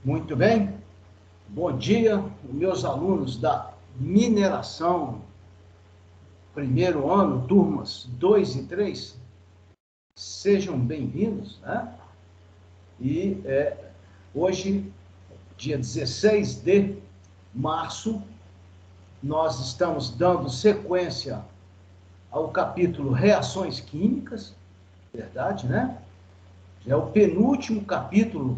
Muito bem, bom dia, meus alunos da mineração, primeiro ano, turmas 2 e 3, sejam bem-vindos, né? E hoje, dia 16 de março, nós estamos dando sequência ao capítulo Reações Químicas, verdade, né? É o penúltimo capítulo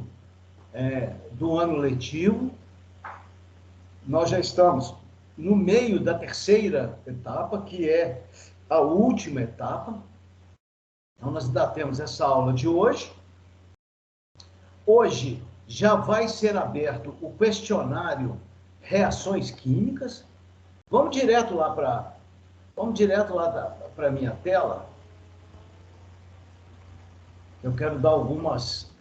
do ano letivo. Nós já estamos no meio da terceira etapa, que é a última etapa. Então, nós ainda temos essa aula de hoje. Hoje já vai ser aberto o questionário Reações Químicas. Vamos direto lá para a minha tela. Eu quero dar algumas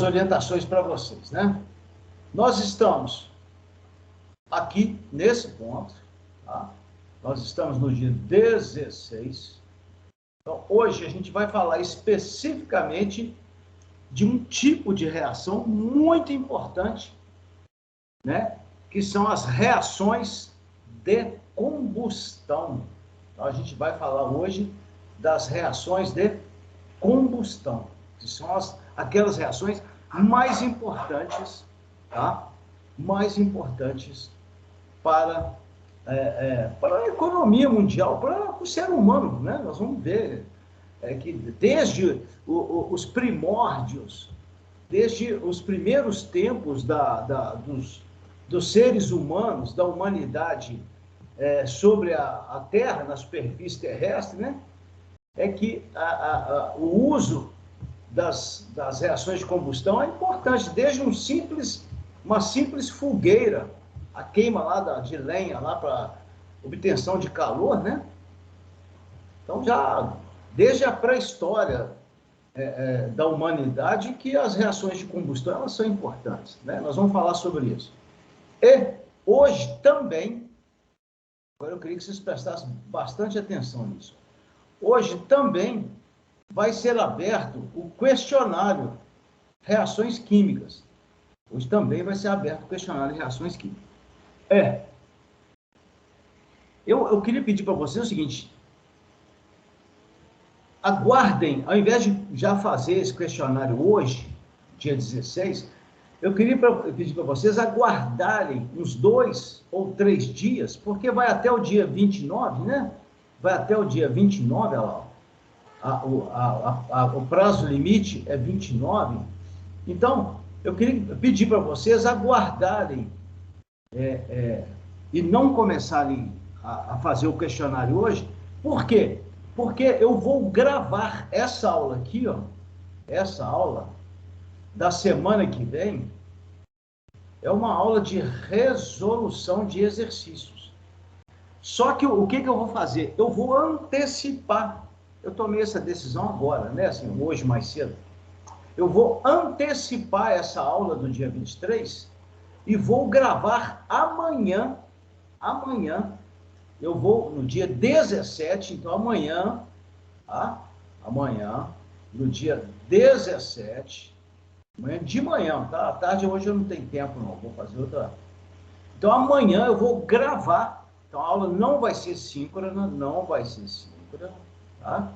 orientações para vocês, né? Nós estamos aqui nesse ponto, tá? Nós estamos no dia 16. Então, hoje a gente vai falar especificamente de um tipo de reação muito importante, né? Que são as reações de combustão. Então, a gente vai falar hoje das reações de combustão, que são aquelas reações mais importantes, tá? Mais importantes para a economia mundial, para o ser humano, né? Nós vamos ver que desde os primórdios, desde os primeiros tempos dos seres humanos, da humanidade sobre a Terra, na superfície terrestre, né? É que o uso das reações de combustão é importante, desde uma simples fogueira, a queima lá de lenha, lá para obtenção de calor, né? Então, já desde a pré-história da humanidade, que as reações de combustão elas são importantes, né? Nós vamos falar sobre isso. E hoje também, agora eu queria que vocês prestassem bastante atenção nisso. Hoje também vai ser aberto o questionário Reações Químicas. Hoje também vai ser aberto o questionário de reações químicas. Eu queria pedir para vocês o seguinte: aguardem, ao invés de já fazer esse questionário hoje, dia 16, eu queria pedir para vocês aguardarem uns 2 ou 3 dias, porque vai até o dia 29, né? Vai até o dia 29, olha lá, o prazo limite é 29. Então, eu queria pedir para vocês aguardarem e não começarem a fazer o questionário hoje. Por quê? Porque eu vou gravar essa aula aqui, ó, essa aula da semana que vem, é uma aula de resolução de exercícios. Só que o que eu vou fazer? Eu vou antecipar. Eu tomei essa decisão agora, né? Assim, hoje mais cedo. Eu vou antecipar essa aula do dia 23 e vou gravar amanhã. Amanhã, eu vou no dia 17, então amanhã, tá? Amanhã, no dia 17, amanhã de manhã, tá? À tarde hoje eu não tenho tempo não, vou fazer outra. Então amanhã eu vou gravar, então a aula não vai ser síncrona, tá?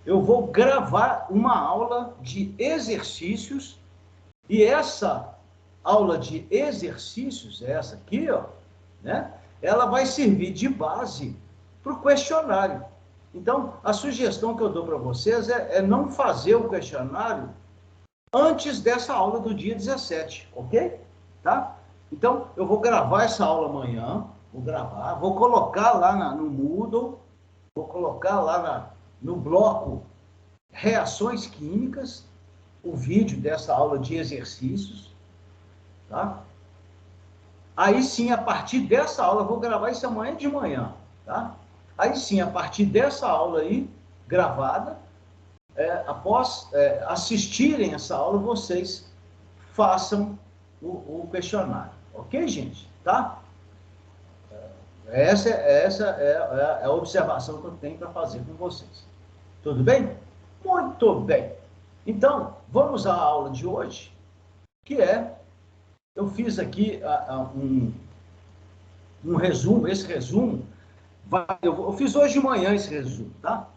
Eu vou gravar uma aula de exercícios e essa aula de exercícios, essa aqui, ó, né? Ela vai servir de base para o questionário. Então, a sugestão que eu dou para vocês é não fazer o questionário antes dessa aula do dia 17, ok? Tá? Então, eu vou gravar essa aula amanhã, vou colocar lá no Moodle, vou colocar lá no bloco Reações Químicas, o vídeo dessa aula de exercícios, tá? Aí sim, a partir dessa aula, eu vou gravar isso amanhã de manhã, tá? Aí sim, a partir dessa aula aí, gravada, após assistirem essa aula, vocês façam o questionário, ok, gente? Tá? Essa é a observação que eu tenho para fazer com vocês. Tudo bem? Muito bem. Então, vamos à aula de hoje, que é, eu fiz aqui um resumo, esse resumo, eu fiz hoje de manhã esse resumo, tá?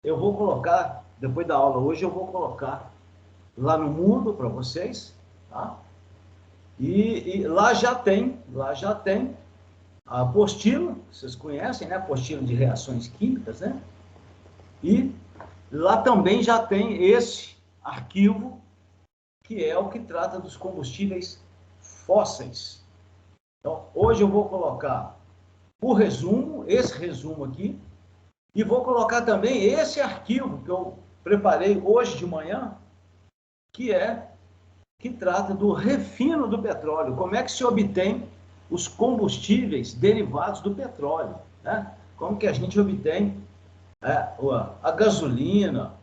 Eu vou colocar, depois da aula hoje, eu vou colocar lá no Moodle para vocês, tá? E lá já tem a apostila, vocês conhecem, né? A apostila de reações químicas, né? E lá também já tem esse arquivo, que é o que trata dos combustíveis fósseis. Então, hoje eu vou colocar o resumo, esse resumo aqui, e vou colocar também esse arquivo que eu preparei hoje de manhã, que trata do refino do petróleo, como é que se obtém os combustíveis derivados do petróleo, né? Como que a gente obtém a gasolina,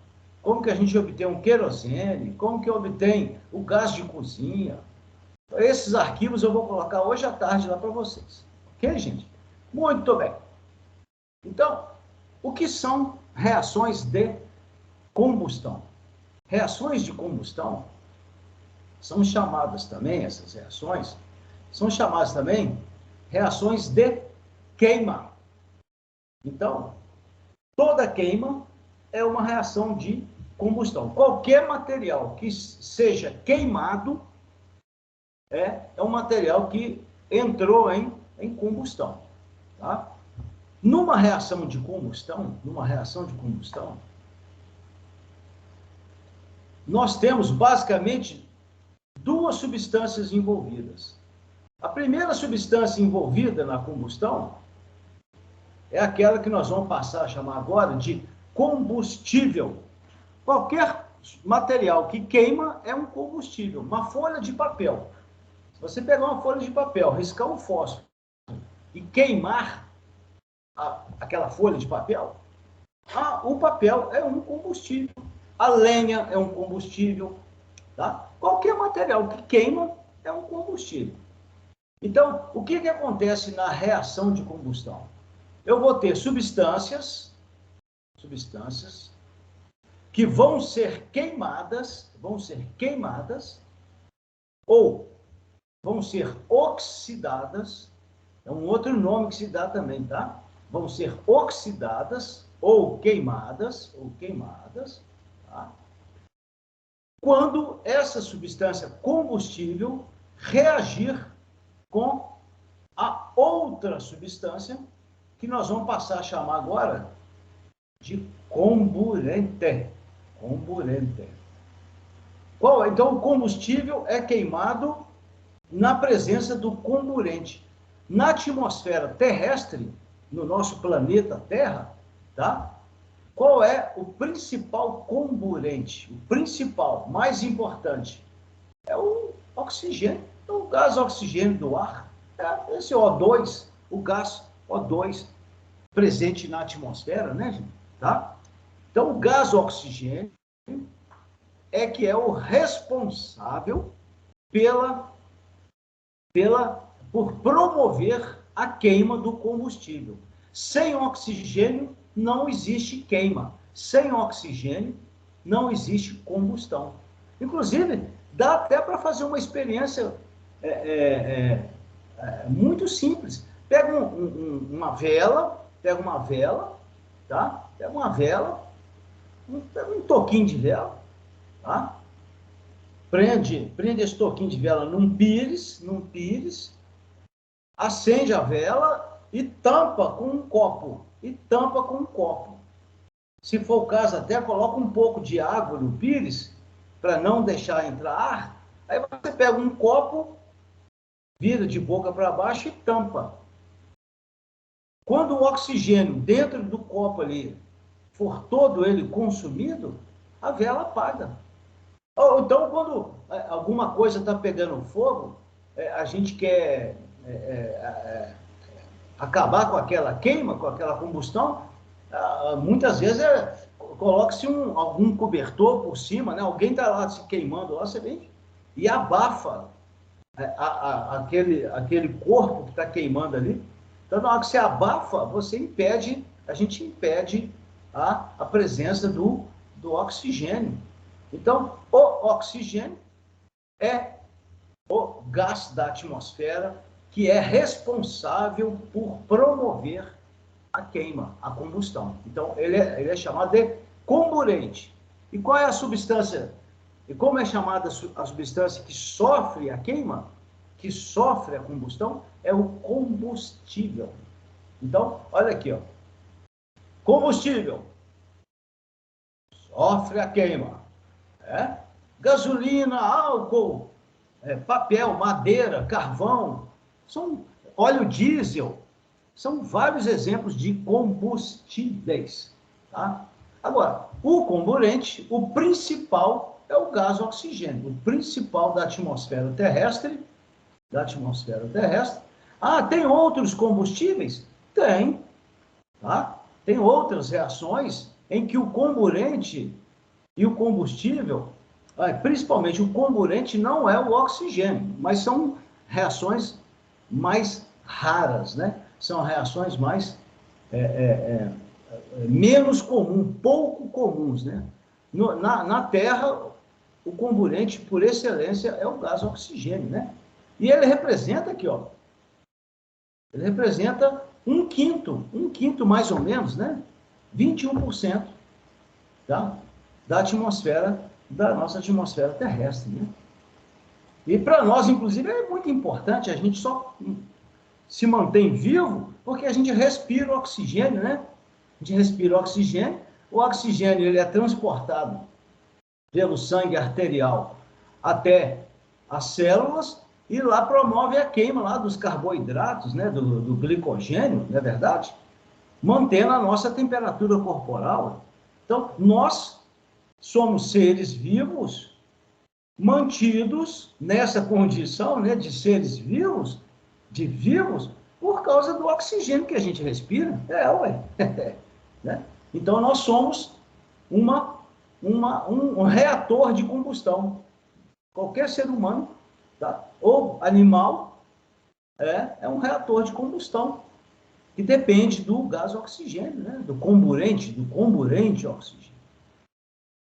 como que a gente obtém um querosene, como que obtém o gás de cozinha. Esses arquivos eu vou colocar hoje à tarde lá para vocês. Ok, gente? Muito bem. Então, o que são reações de combustão? Reações de combustão são chamadas também, essas reações, são chamadas também reações de queima. Então, toda queima é uma reação de combustão. Qualquer material que seja queimado é um material que entrou em combustão. Tá? Numa reação de combustão, nós temos basicamente duas substâncias envolvidas. A primeira substância envolvida na combustão é aquela que nós vamos passar a chamar agora de combustível. Qualquer material que queima é um combustível. Uma folha de papel. Se você pegar uma folha de papel, riscar um fósforo e queimar aquela folha de papel, o papel é um combustível. A lenha é um combustível. Tá? Qualquer material que queima é um combustível. Então, o que acontece na reação de combustão? Eu vou ter substâncias que vão ser queimadas ou vão ser oxidadas, é um outro nome que se dá também, tá? Vão ser oxidadas ou queimadas, tá? Quando essa substância combustível reagir com a outra substância que nós vamos passar a chamar agora de comburente. Então, o combustível é queimado na presença do comburente. Na atmosfera terrestre, no nosso planeta Terra, tá? Qual é o principal comburente? O principal, mais importante, é o oxigênio, o gás oxigênio do ar. Esse O2, o gás O2 presente na atmosfera, né, gente? Tá? Então, o gás oxigênio é que é o responsável por promover a queima do combustível. Sem oxigênio, não existe queima. Sem oxigênio, não existe combustão. Inclusive, dá até para fazer uma experiência muito simples. Pega uma vela, tá? Pega uma vela, pega um toquinho de vela, tá? Prende esse toquinho de vela num pires, acende a vela e tampa com um copo. Se for o caso, até coloca um pouco de água no pires, para não deixar entrar ar. Aí você pega um copo, vira de boca para baixo e tampa. Quando o oxigênio dentro do copo ali for todo ele consumido, a vela apaga. Ou então, quando alguma coisa está pegando fogo, a gente quer acabar com aquela queima, com aquela combustão, muitas vezes coloca-se algum cobertor por cima, né? Alguém está lá se queimando lá, você vem e abafa aquele corpo que está queimando ali. Então, na hora que você abafa, a gente impede a presença do oxigênio. Então, o oxigênio é o gás da atmosfera que é responsável por promover a queima, a combustão. Então, ele é chamado de comburente. E qual é a substância? E como é chamada a substância que sofre a queima, que sofre a combustão? É o combustível. Então, olha aqui, ó. Combustível sofre a queima. Gasolina, álcool, papel, madeira, carvão, óleo diesel, são vários exemplos de combustíveis. Tá? Agora, o comburente, o principal é o gás oxigênio, o principal da atmosfera terrestre. Ah, tem outros combustíveis? Tem. Tá? Tem outras reações em que o comburente e o combustível, principalmente o comburente, não é o oxigênio, mas são reações mais raras, né? São reações mais menos comuns, pouco comuns, né? Na Terra, o comburente, por excelência, é o gás oxigênio, né? E ele representa aqui, ó, ele representa um quinto mais ou menos, né? 21%, tá? Da atmosfera, da nossa atmosfera terrestre, né? E para nós, inclusive, é muito importante, a gente só se mantém vivo porque a gente respira oxigênio, né? A gente respira oxigênio, o oxigênio ele é transportado pelo sangue arterial até as células e lá promove a queima lá dos carboidratos, né? Do glicogênio, não é verdade? Mantendo a nossa temperatura corporal. Então, nós somos seres vivos mantidos nessa condição, né, de seres vivos, por causa do oxigênio que a gente respira. Né? Então, nós somos um reator de combustão. Qualquer ser humano, tá? Ou animal, é um reator de combustão, que depende do gás oxigênio, né? do comburente oxigênio.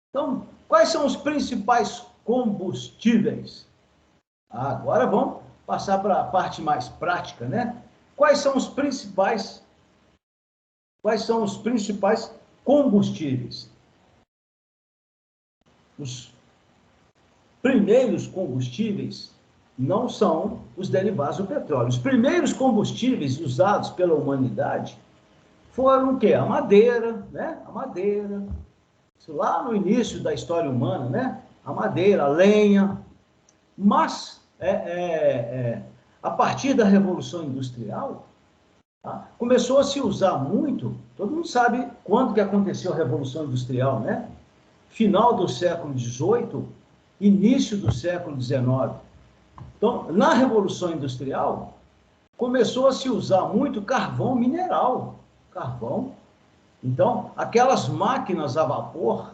Então, quais são os principais combustíveis? Agora vamos passar para a parte mais prática, né? Quais são os principais combustíveis? Os primeiros combustíveis não são os derivados do petróleo. Os primeiros combustíveis usados pela humanidade foram o quê? A madeira, né? A madeira. Isso lá no início da história humana, né? A madeira, a lenha. Mas, a partir da Revolução Industrial, tá? Começou a se usar muito, todo mundo sabe quando que aconteceu a Revolução Industrial, né? Final do século XVIII, início do século XIX. Então, na Revolução Industrial, começou a se usar muito carvão mineral. Carvão. Então, aquelas máquinas a vapor,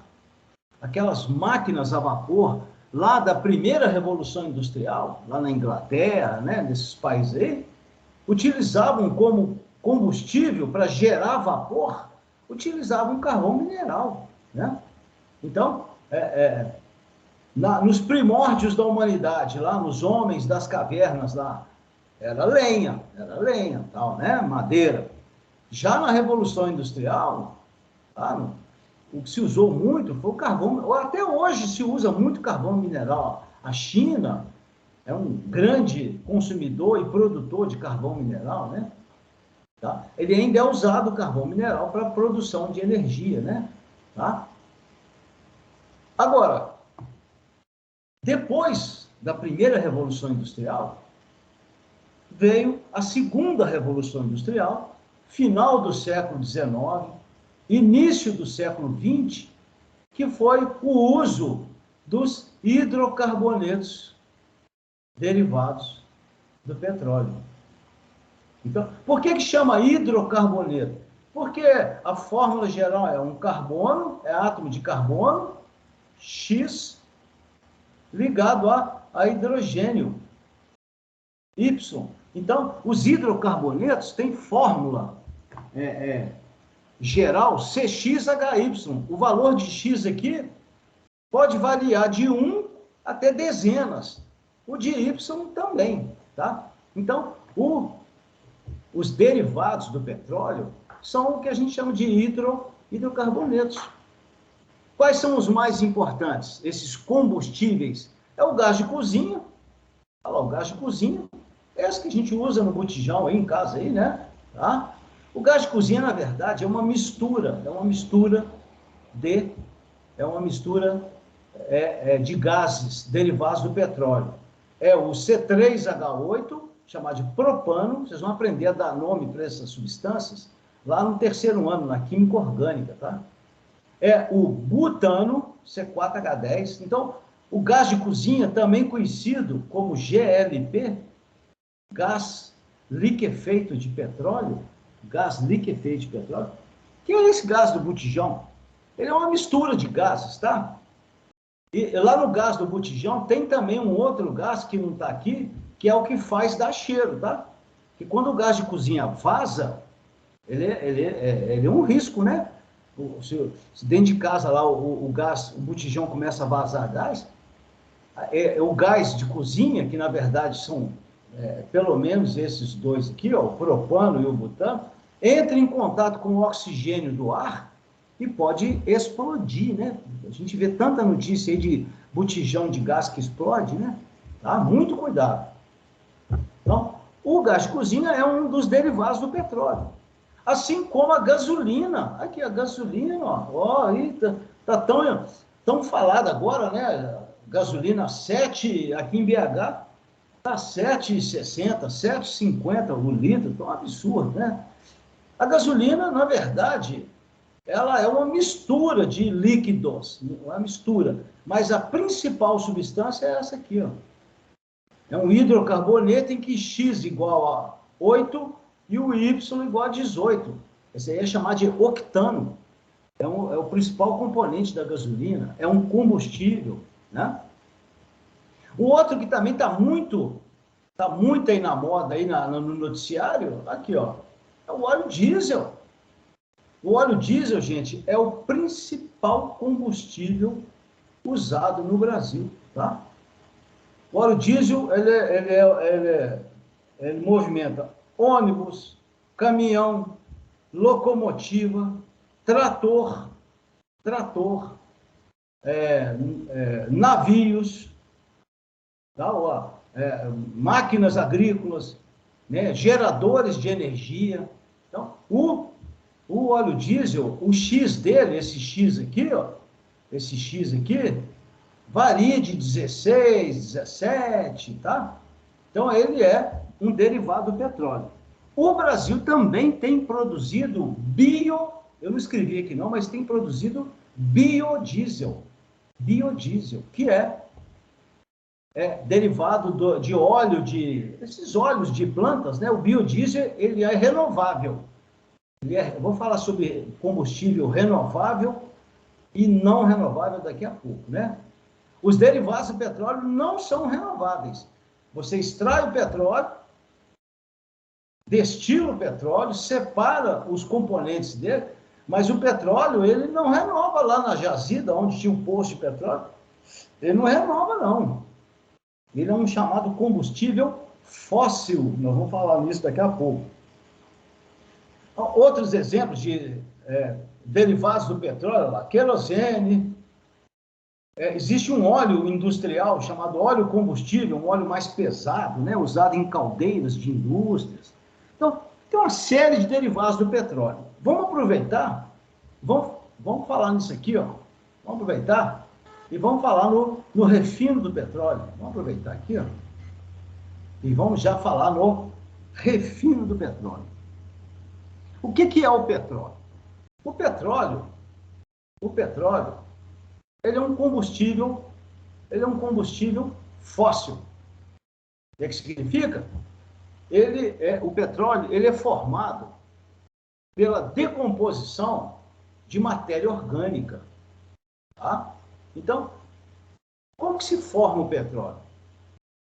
lá da primeira Revolução Industrial, lá na Inglaterra, né, nesses países aí, utilizavam como combustível para gerar vapor, utilizavam carvão mineral, né? Então, nos primórdios da humanidade, lá nos homens das cavernas, lá, era lenha, tal, né? Madeira. Já na Revolução Industrial, tá? O que se usou muito foi o carvão, até hoje se usa muito carvão mineral. A China é um grande consumidor e produtor de carvão mineral, né? Tá? Ele ainda é usado o carvão mineral para produção de energia, né? Tá? Agora, depois da primeira Revolução Industrial, veio a segunda Revolução Industrial, final do século XIX, início do século XX, que foi o uso dos hidrocarbonetos derivados do petróleo. Então, por que chama hidrocarboneto? Porque a fórmula geral é um carbono, é átomo de carbono, X, ligado a hidrogênio, Y. Então, os hidrocarbonetos têm fórmula geral CXHY. O valor de X aqui pode variar de 1 até dezenas. O de Y também, tá? Então, os derivados do petróleo são o que a gente chama de hidrocarbonetos. Quais são os mais importantes? Esses combustíveis. É o gás de cozinha. Olha lá, o gás de cozinha. Esse que a gente usa no botijão aí em casa, aí, né? Tá? O gás de cozinha, na verdade, é uma mistura de gases derivados do petróleo. É o C3H8, chamado de propano. Vocês vão aprender a dar nome para essas substâncias lá no 3º ano, na química orgânica, tá? É o butano, C4H10. Então, o gás de cozinha, também conhecido como GLP, gás liquefeito de petróleo, que é esse gás do botijão? Ele é uma mistura de gases, tá? E lá no gás do botijão tem também um outro gás que não está aqui, que é o que faz dar cheiro, tá? Que quando o gás de cozinha vaza, ele é um risco, né? Se dentro de casa lá o botijão começa a vazar gás, o gás de cozinha, que na verdade são pelo menos esses dois aqui, ó, o propano e o butano, entra em contato com o oxigênio do ar e pode explodir, né? A gente vê tanta notícia aí de botijão de gás que explode, né? Tá? Muito cuidado. Então, o gás de cozinha é um dos derivados do petróleo. Assim como a gasolina. Aqui, a gasolina, ó, aí tá tão falada agora, né? Gasolina 7, aqui em BH, tá 7,60, 7,50 o litro, tão absurdo, né? A gasolina, na verdade, ela é uma mistura de líquidos, uma mistura, mas a principal substância é essa aqui, ó. É um hidrocarboneto em que X igual a 8 e o Y igual a 18. Esse aí é chamado de octano. É o principal componente da gasolina, é um combustível, né? O outro que também está muito aí na moda, aí no noticiário, aqui, ó, é o óleo diesel. O óleo diesel, gente, é o principal combustível usado no Brasil, tá? O óleo diesel, ele movimenta ônibus, caminhão, locomotiva, trator, navios, tá? Máquinas agrícolas, né? Geradores de energia. Então, o óleo diesel, o X dele, esse X aqui, ó, varia de 16, 17, tá? Então, ele é um derivado do petróleo. O Brasil também tem produzido eu não escrevi aqui não, mas tem produzido biodiesel, que é derivado de óleo, esses óleos de plantas, né? O biodiesel, ele é renovável. Vou falar sobre combustível renovável e não renovável daqui a pouco, né? Os derivados do petróleo não são renováveis. Você extrai o petróleo, destila o petróleo, separa os componentes dele, mas o petróleo, ele não renova lá na jazida, onde tinha um poço de petróleo. Ele não renova, não. Ele é um chamado combustível fóssil. Nós vamos falar nisso daqui a pouco. Outros exemplos de derivados do petróleo, lá, querosene. Existe um óleo industrial chamado óleo combustível, um óleo mais pesado, né, usado em caldeiras de indústrias. Então, tem uma série de derivados do petróleo. Vamos aproveitar, vamos falar nisso aqui, ó. Vamos aproveitar e vamos falar no refino do petróleo. Vamos aproveitar aqui, ó. E vamos já falar no refino do petróleo. O que é o petróleo? O petróleo, ele é um combustível fóssil. O que significa? O petróleo, ele é formado pela decomposição de matéria orgânica, tá? Então, como que se forma o petróleo?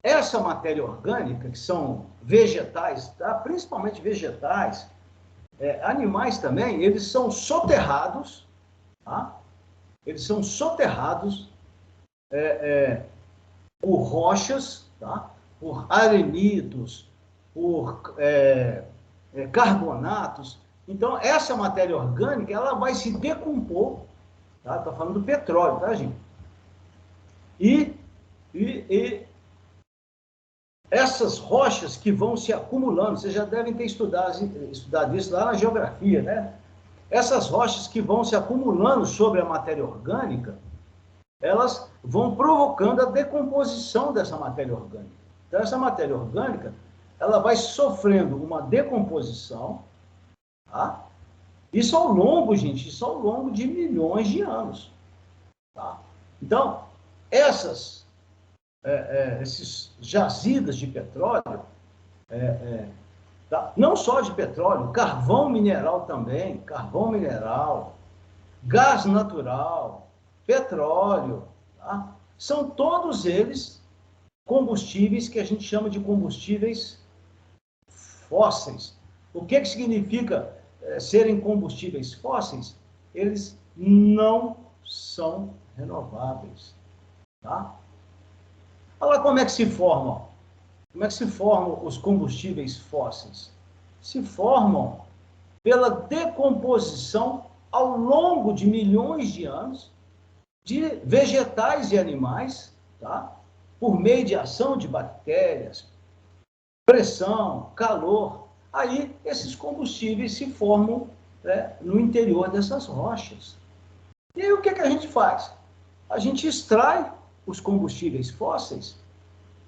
Essa matéria orgânica, que são vegetais, tá? Principalmente vegetais, animais também, eles são soterrados, tá? Eles são soterrados por rochas, tá? Por arenitos, por carbonatos. Então, essa matéria orgânica, ela vai se decompor, tá? Estou falando do petróleo, tá, gente? E essas rochas que vão se acumulando, vocês já devem ter estudado isso lá na geografia, né? Essas rochas que vão se acumulando sobre a matéria orgânica, elas vão provocando a decomposição dessa matéria orgânica. Então, essa matéria orgânica, ela vai sofrendo uma decomposição, tá? Isso ao longo, gente, isso ao longo de milhões de anos, tá? Então, esses jazidas de petróleo, tá? Não só de petróleo, carvão mineral também, carvão mineral, gás natural, petróleo, tá? São todos eles combustíveis que a gente chama de combustíveis fósseis. O que significa serem combustíveis fósseis? Eles não são renováveis, tá? Olha lá como é que se formam. Como é que se formam os combustíveis fósseis? Se formam pela decomposição ao longo de milhões de anos de vegetais e animais, tá? Por meio de ação de bactérias, pressão, calor. Aí esses combustíveis se formam, né, no interior dessas rochas. E aí o que a gente faz? A gente extrai os combustíveis fósseis,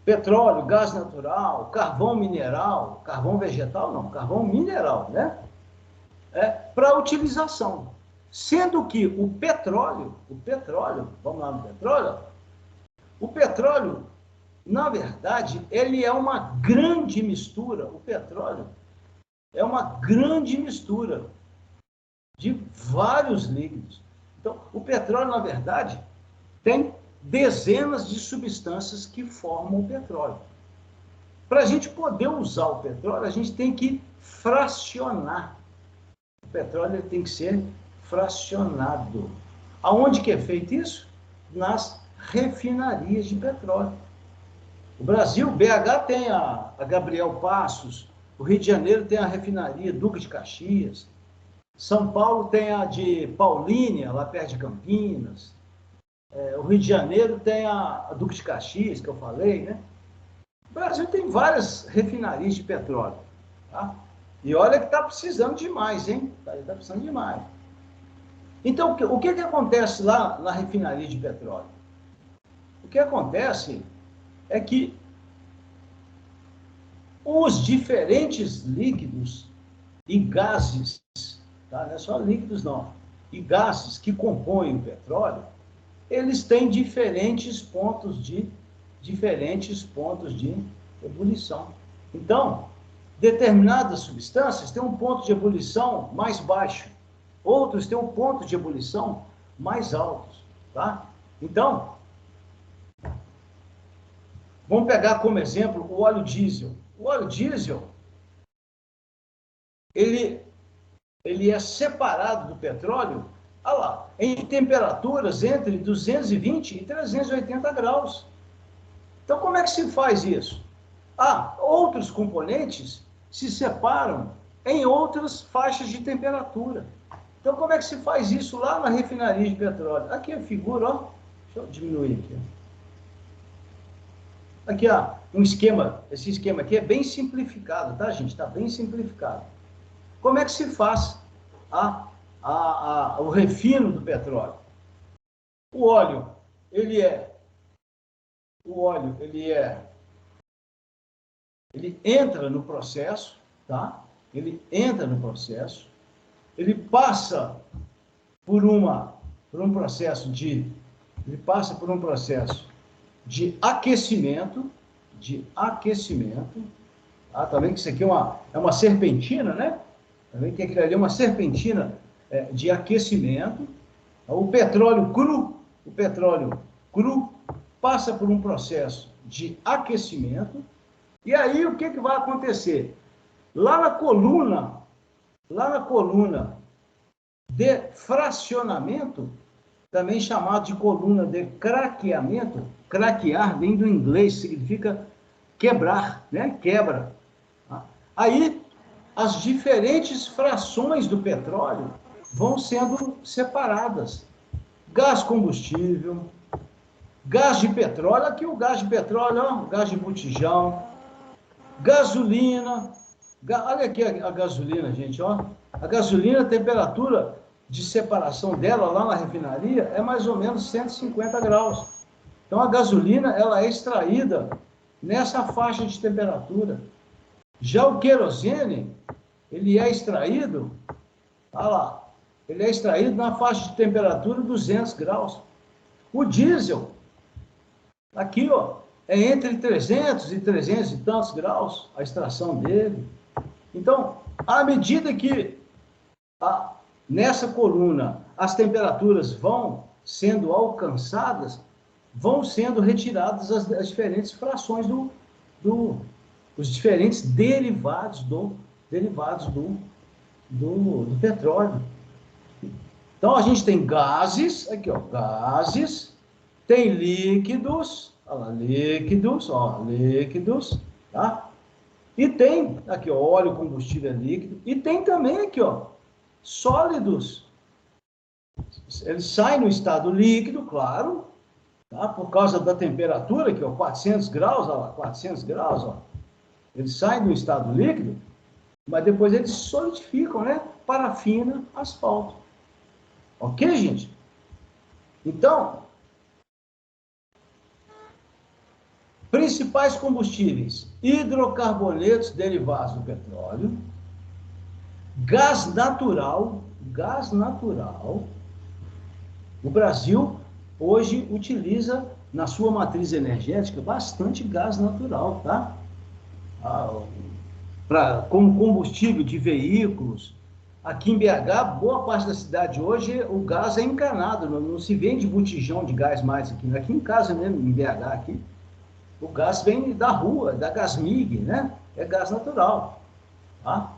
petróleo, gás natural, carvão mineral, carvão vegetal não, carvão mineral, né? Para utilização. Sendo que o petróleo, vamos lá no petróleo, o petróleo, na verdade, ele é uma grande mistura, o petróleo é uma grande mistura de vários líquidos. Então, o petróleo, na verdade, tem dezenas de substâncias que formam o petróleo. Para a gente poder usar o petróleo, a gente tem que fracionar. O petróleo ele tem que ser fracionado. Aonde que é feito isso? Nas refinarias de petróleo. O Brasil, BH tem a Gabriel Passos, o Rio de Janeiro tem a refinaria Duque de Caxias, São Paulo tem a de Paulínia, lá perto de Campinas, o Rio de Janeiro tem a Duque de Caxias, que eu falei, né? O Brasil tem várias refinarias de petróleo, tá? E olha que está precisando demais, hein? Está precisando demais. Então, o que acontece lá na refinaria de petróleo? O que acontece é que os diferentes líquidos e gases, tá? Não é só líquidos não, e gases que compõem o petróleo, eles têm diferentes pontos de ebulição. Então, determinadas substâncias têm um ponto de ebulição mais baixo, outros têm um ponto de ebulição mais alto, tá? Então, vamos pegar como exemplo o óleo diesel. O óleo diesel, ele é separado do petróleo, olha lá, em temperaturas entre 220 e 380 graus. Então, como é que se faz isso? Outros componentes se separam em outras faixas de temperatura. Então, como é que se faz isso lá na refinaria de petróleo? Aqui a figura, ó, deixa eu diminuir aqui. Aqui, ó, um esquema, esse esquema aqui é bem simplificado, tá, gente? Está bem simplificado. Como é que se faz o refino do petróleo? O óleo, ele entra no processo, tá? Ele entra no processo, ele passa por um processo de aquecimento, tá? Tá vendo que isso aqui é uma serpentina, né? Tá vendo que aquilo ali é uma serpentina de aquecimento. O petróleo cru passa por um processo de aquecimento, e aí o que vai acontecer? Lá na coluna de fracionamento, também chamado de coluna de craqueamento. Craquear vem do inglês, significa quebrar, né? Quebra. Aí, as diferentes frações do petróleo vão sendo separadas. Gás combustível, gás de petróleo, aqui o gás de petróleo, ó, gás de botijão, gasolina, olha aqui a gasolina, gente, ó. A gasolina, a temperatura de separação dela lá na refinaria é mais ou menos 150 graus. Então, a gasolina, ela é extraída nessa faixa de temperatura. Já o querosene, ele é extraído, olha lá, ele é extraído na faixa de temperatura 200 graus. O diesel, aqui, ó, é entre 300 e 300 e tantos graus a extração dele. Então, à medida que nessa coluna as temperaturas vão sendo alcançadas, vão sendo retiradas as diferentes frações os diferentes derivados do petróleo. Então, a gente tem gases, aqui, ó, gases, tem líquidos, olha lá, líquidos, tá? E tem, aqui, ó, óleo, combustível líquido, e tem também aqui, ó, sólidos. Eles saem no estado líquido, claro, tá? Por causa da temperatura, aqui, ó, 400 graus, olha lá, 400 graus, ó. Eles saem do estado líquido, mas depois eles solidificam, né? Parafina, asfalto. Ok, gente? Então, principais combustíveis: hidrocarbonetos derivados do petróleo, gás natural. O Brasil hoje utiliza na sua matriz energética bastante gás natural, tá? Como combustível de veículos. Aqui em BH, boa parte da cidade hoje, o gás é encanado, não se vende botijão de gás mais aqui. Aqui em casa mesmo, em BH, aqui, o gás vem da rua, da Gasmig, né? É gás natural. Tá?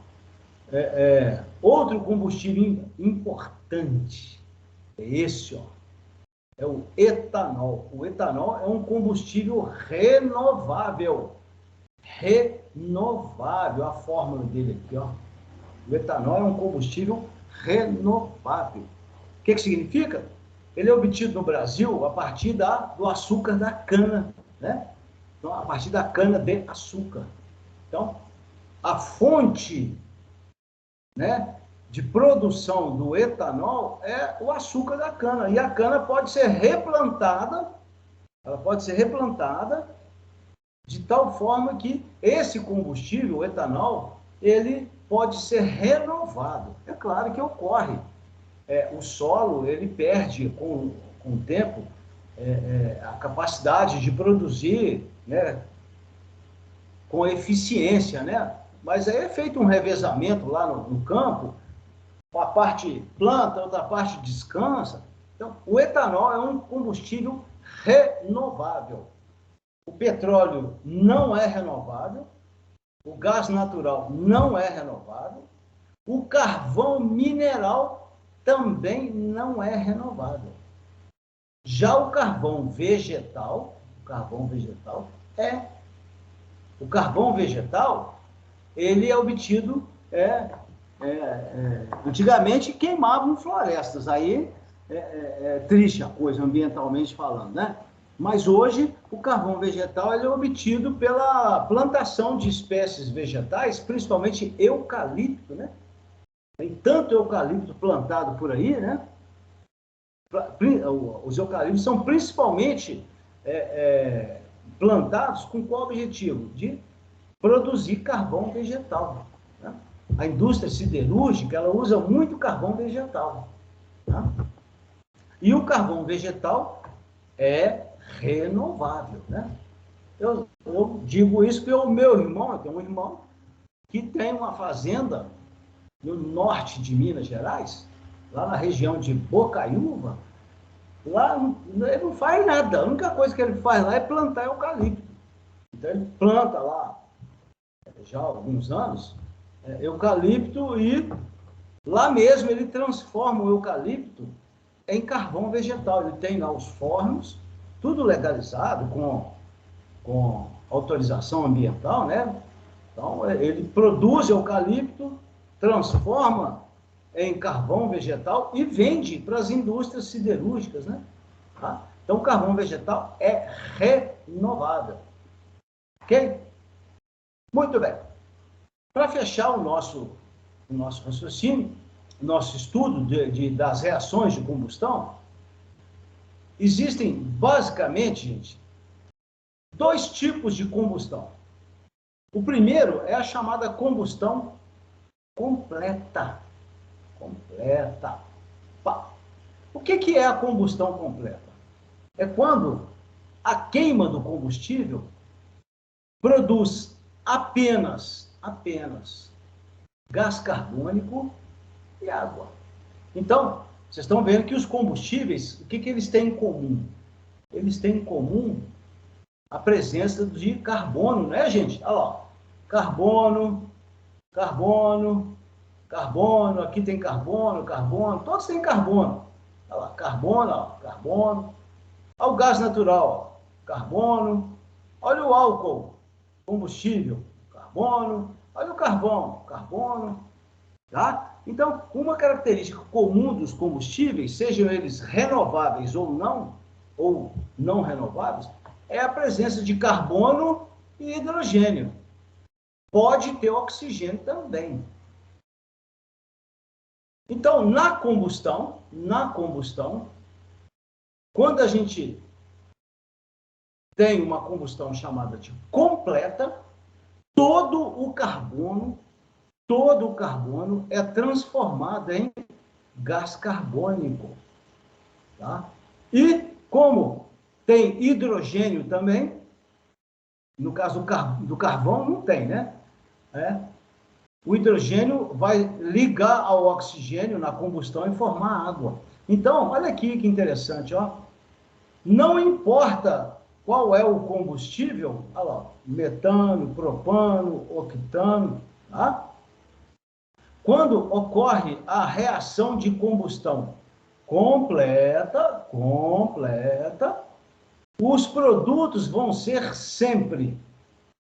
Outro combustível importante é esse, ó. É o etanol. O etanol é um combustível renovável. Renovável, a fórmula dele aqui, ó. O etanol é um combustível renovável. O que significa? Ele é obtido no Brasil a partir do açúcar da cana, né? Então, a partir da cana de açúcar. Então, a fonte, né, de produção do etanol é o açúcar da cana. E a cana pode ser replantada, ela pode ser replantada de tal forma que esse combustível, o etanol, ele pode ser renovado. É claro que ocorre. O solo, ele perde com o tempo a capacidade de produzir, né, com eficiência, né? Mas aí é feito um revezamento lá no campo, uma parte planta, outra parte descansa. Então, o etanol é um combustível renovável. O petróleo não é renovável, o gás natural não é renovável, o carvão mineral também não é renovável. Já o carvão vegetal ele é obtido, antigamente queimavam florestas, aí é triste a coisa ambientalmente falando, né? Mas hoje o carvão vegetal ele é obtido pela plantação de espécies vegetais, principalmente eucalipto, né? Tem tanto eucalipto plantado por aí, né? Os eucaliptos são principalmente plantados com qual objetivo? De produzir carvão vegetal. Né? A indústria siderúrgica ela usa muito carvão vegetal. Tá? E o carvão vegetal é renovável. Né? Eu digo isso porque o meu irmão, eu tenho um irmão que tem uma fazenda no norte de Minas Gerais, lá na região de Bocaiúva. Lá ele não faz nada, a única coisa que ele faz lá é plantar eucalipto. Então ele planta lá, já há alguns anos, eucalipto, e lá mesmo ele transforma o eucalipto em carvão vegetal. Ele tem lá os fornos, tudo legalizado, com autorização ambiental, né? Então, ele produz eucalipto, transforma em carvão vegetal e vende para as indústrias siderúrgicas, né? Tá? Então, o carvão vegetal é renovável. Ok? Muito bem. Para fechar o nosso raciocínio, nosso estudo das reações de combustão, existem, basicamente, gente, dois tipos de combustão. O primeiro é a chamada combustão completa. Completa. O que é a combustão completa? É quando a queima do combustível produz apenas gás carbônico e água. Então, vocês estão vendo que os combustíveis, o que eles têm em comum? Eles têm em comum a presença de carbono, né, gente? Olha lá, carbono, aqui tem carbono, todos têm carbono. Olha lá, carbono. Olha o gás natural, carbono. Olha o álcool, combustível, carbono. Olha o carbono. Tá? Então, uma característica comum dos combustíveis, sejam eles renováveis ou não renováveis, é a presença de carbono e hidrogênio. Pode ter oxigênio também. Então, na combustão, quando a gente tem uma combustão chamada de completa, todo o carbono é transformado em gás carbônico. Tá? E como tem hidrogênio também, no caso do carvão não tem, né? O hidrogênio vai ligar ao oxigênio na combustão e formar água. Então, olha aqui que interessante, ó. Não importa qual é o combustível, olha lá, metano, propano, octano, tá? Quando ocorre a reação de combustão completa, os produtos vão ser sempre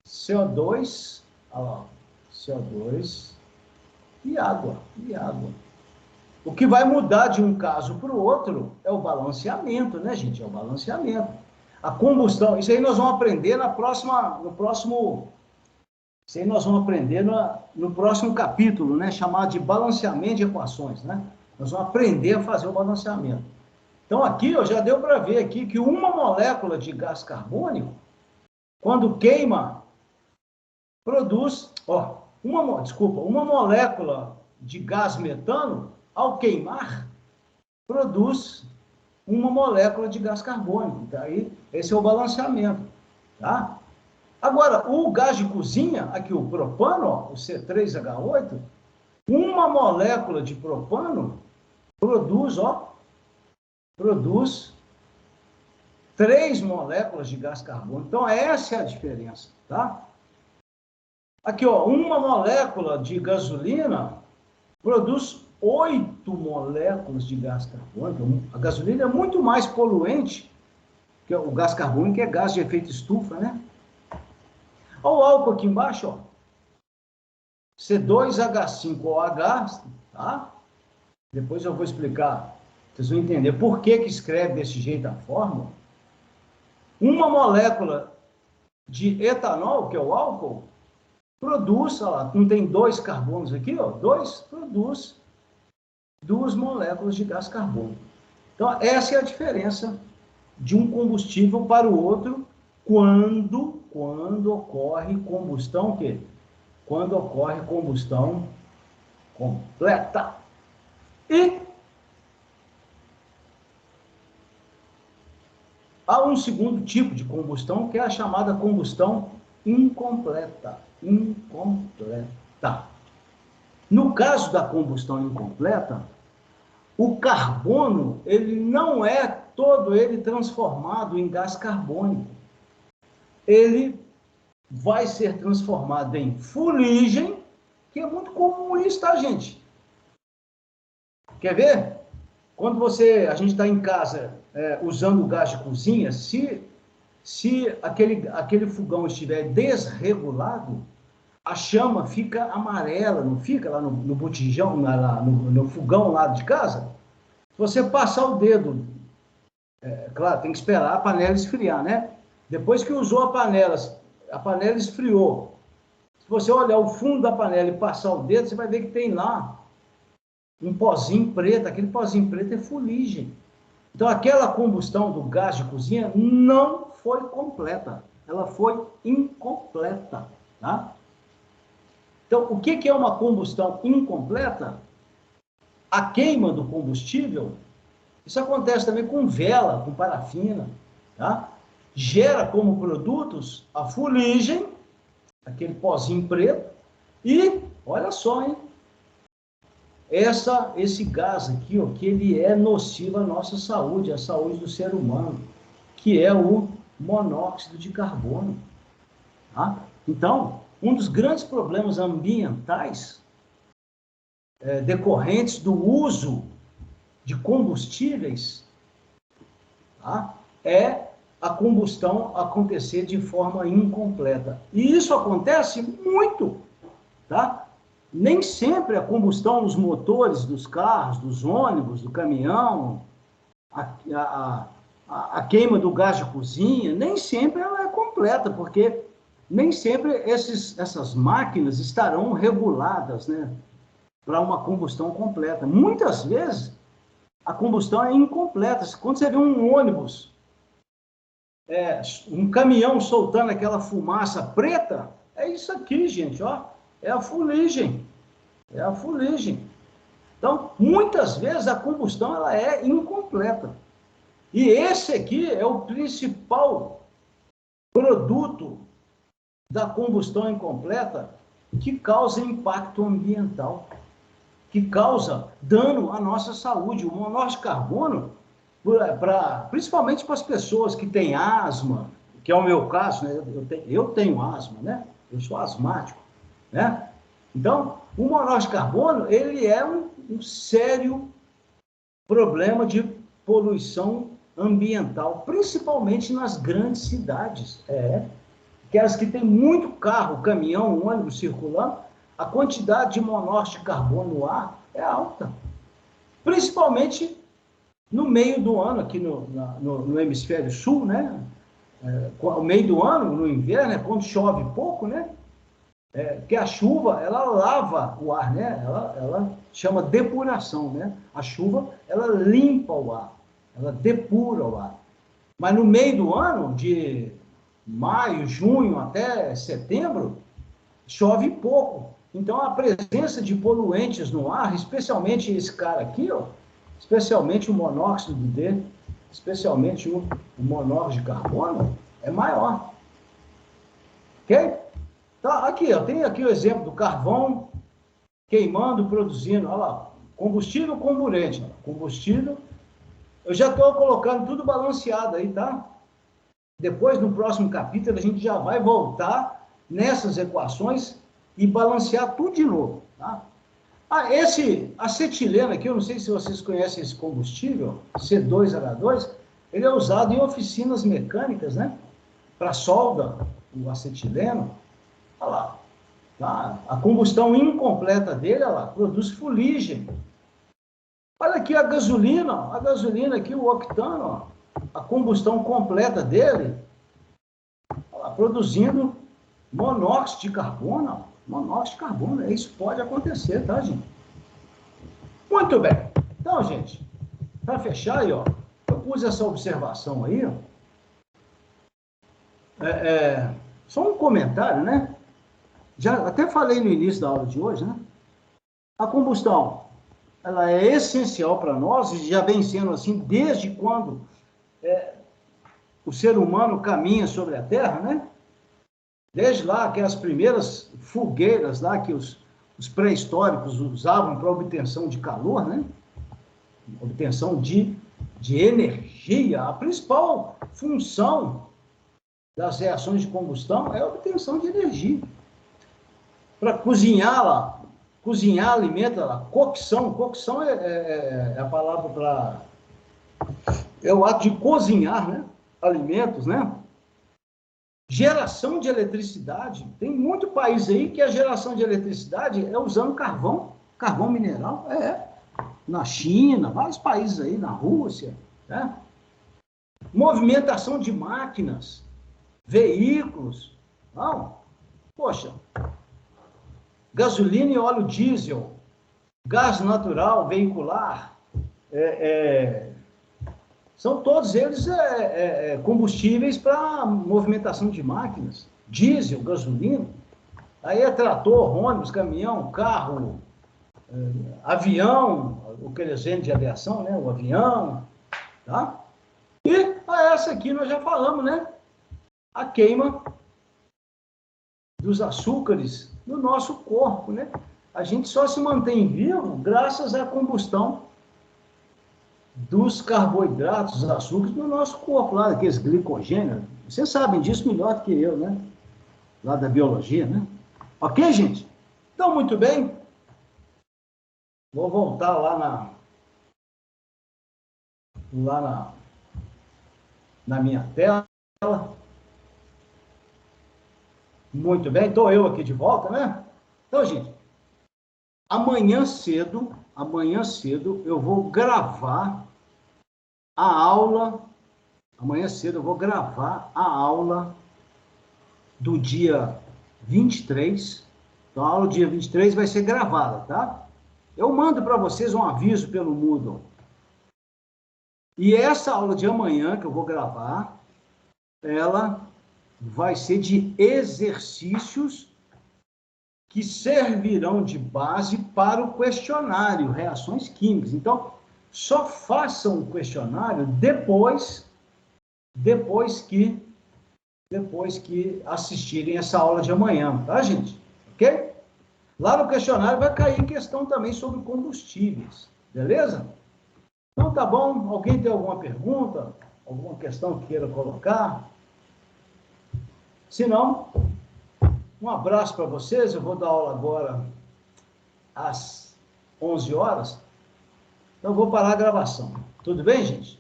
CO2, olha lá, CO2 e água. O que vai mudar de um caso para o outro é o balanceamento, né, gente? É o balanceamento. A combustão, isso aí nós vamos aprender no próximo capítulo, né, chamado de balanceamento de equações, né? Nós vamos aprender a fazer o balanceamento. Então, aqui, ó, já deu para ver aqui que uma molécula de gás carbônico, quando queima, produz, ó, uma molécula de gás metano, ao queimar, produz uma molécula de gás carbônico. Tá? Aí, esse é o balanceamento. Tá? Agora, o gás de cozinha, aqui o propano, ó, o C3H8, uma molécula de propano produz 3 moléculas de gás carbônico. Então, essa é a diferença, tá? Aqui, ó, uma molécula de gasolina produz 8 moléculas de gás carbônico. A gasolina é muito mais poluente que o gás carbônico, é gás de efeito estufa, né? Olha o álcool aqui embaixo, ó. C2H5OH, tá? Depois eu vou explicar, vocês vão entender por que escreve desse jeito a fórmula. Uma molécula de etanol, que é o álcool, produz, olha lá, não tem 2 carbonos aqui, ó, 2, produz 2 moléculas de gás carbônico. Então, essa é a diferença de um combustível para o outro quando ocorre combustão, o quê? Quando ocorre combustão completa. E há um segundo tipo de combustão, que é a chamada combustão incompleta. No caso da combustão incompleta, o carbono, ele não é todo ele transformado em gás carbônico. Ele vai ser transformado em fuligem, que é muito comum isso, tá, gente? Quer ver? quando a gente está em casa usando o gás de cozinha, se aquele fogão estiver desregulado, a chama fica amarela, não fica lá no botijão, no fogão lá de casa? Se você passar o dedo, claro, tem que esperar a panela esfriar, né? Depois que usou a panela esfriou. Se você olhar o fundo da panela e passar o dedo, você vai ver que tem lá um pozinho preto. Aquele pozinho preto é fuligem. Então, aquela combustão do gás de cozinha não foi completa. Ela foi incompleta, tá? Então, o que é uma combustão incompleta? A queima do combustível, isso acontece também com vela, com parafina, tá? Gera como produtos a fuligem, aquele pozinho preto, e, olha só, hein? Esse gás aqui, ó, que ele é nocivo à nossa saúde, à saúde do ser humano, que é o monóxido de carbono. Tá? Então, um dos grandes problemas ambientais decorrentes do uso de combustíveis, tá? É a combustão acontecer de forma incompleta. E isso acontece muito, tá? Nem sempre a combustão nos motores dos carros, dos ônibus, do caminhão, a queima do gás de cozinha, nem sempre ela é completa, porque nem sempre essas máquinas estarão reguladas, né, para uma combustão completa. Muitas vezes a combustão é incompleta. Quando você vê um ônibus, um caminhão soltando aquela fumaça preta, é isso aqui, gente, ó. É a fuligem. É a fuligem. Então, muitas vezes a combustão ela é incompleta. E esse aqui é o principal produto da combustão incompleta que causa impacto ambiental, que causa dano à nossa saúde. O monóxido de carbono, principalmente para as pessoas que têm asma, que é o meu caso, né? Eu tenho asma, né? Eu sou asmático, né? Então, o monóxido de carbono, ele é um sério problema de poluição ambiental, principalmente nas grandes cidades. Aquelas que tem muito carro, caminhão, ônibus circulando, a quantidade de monóxido de carbono no ar é alta. Principalmente no meio do ano, aqui no hemisfério sul, né? No meio do ano, no inverno, quando chove pouco, né? Porque a chuva, ela lava o ar, né? Ela chama depuração, né? A chuva, ela limpa o ar, ela depura o ar. Mas no meio do ano, de maio, junho até setembro, chove pouco. Então, a presença de poluentes no ar, especialmente esse cara aqui, ó, especialmente o monóxido de especialmente o monóxido de carbono, é maior. Ok? Tá, aqui, ó, tem aqui o exemplo do carvão queimando, produzindo, olha lá, combustível comburente, combustível, eu já estou colocando tudo balanceado aí, tá? Depois, no próximo capítulo, a gente já vai voltar nessas equações e balancear tudo de novo, tá? Esse acetileno aqui, eu não sei se vocês conhecem esse combustível, C2H2, ele é usado em oficinas mecânicas, né? Para solda, o acetileno. Olha lá, tá? A combustão incompleta dele, olha lá, produz fuligem. Olha aqui a gasolina aqui, o octano, ó, a combustão completa dele, olha lá, produzindo monóxido de carbono, ó, monóxido de carbono, isso pode acontecer, tá, gente? Muito bem. Então, gente, para fechar aí, ó, eu pus essa observação aí, ó, só um comentário, né? Já até falei no início da aula de hoje, né? A combustão, ela é essencial para nós e já vem sendo assim desde quando o ser humano caminha sobre a Terra, né? Desde lá, que as primeiras fogueiras lá que os pré-históricos usavam para obtenção de calor, né? Obtenção de energia. A principal função das reações de combustão é a obtenção de energia. Para cozinhar lá, cozinhar alimento, cocção. Cocção é a palavra para... É o ato de cozinhar, né? Alimentos, né? Geração de eletricidade. Tem muito país aí que a geração de eletricidade é usando carvão mineral. Na China, vários países aí, na Rússia, né? Movimentação de máquinas, veículos. Não, poxa, gasolina e óleo diesel, gás natural veicular, são todos eles combustíveis para movimentação de máquinas. Diesel, gasolina, aí é trator, ônibus, caminhão, carro, avião, o querosene de aviação, né? O avião, tá? E essa aqui nós já falamos, né? A queima dos açúcares no nosso corpo, né? A gente só se mantém vivo graças à combustão dos carboidratos, dos açúcares no nosso corpo, lá daqueles glicogênios. Vocês sabem disso melhor do que eu, né? Lá da biologia, né? Ok, gente? Então, muito bem. Vou voltar lá na minha tela. Muito bem, estou eu aqui de volta, né? Então, gente, amanhã cedo eu vou gravar a aula. Amanhã cedo eu vou gravar a aula do dia 23. Então, a aula do dia 23 vai ser gravada, tá? Eu mando para vocês um aviso pelo Moodle. E essa aula de amanhã, que eu vou gravar, ela vai ser de exercícios que servirão de base para o questionário, reações químicas. Então, só façam o questionário depois que assistirem essa aula de amanhã, tá, gente? Ok? Lá no questionário vai cair questão também sobre combustíveis, beleza? Então, tá bom? Alguém tem alguma pergunta? Alguma questão que queira colocar? Se não, um abraço para vocês. Eu vou dar aula agora às 11 horas. Então, eu vou parar a gravação. Tudo bem, gente?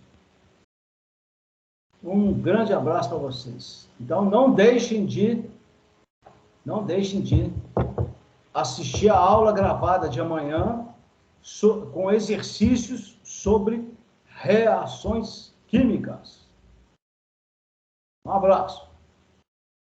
Um grande abraço para vocês. Então, não deixem de assistir a aula gravada de amanhã com exercícios sobre reações químicas. Um abraço.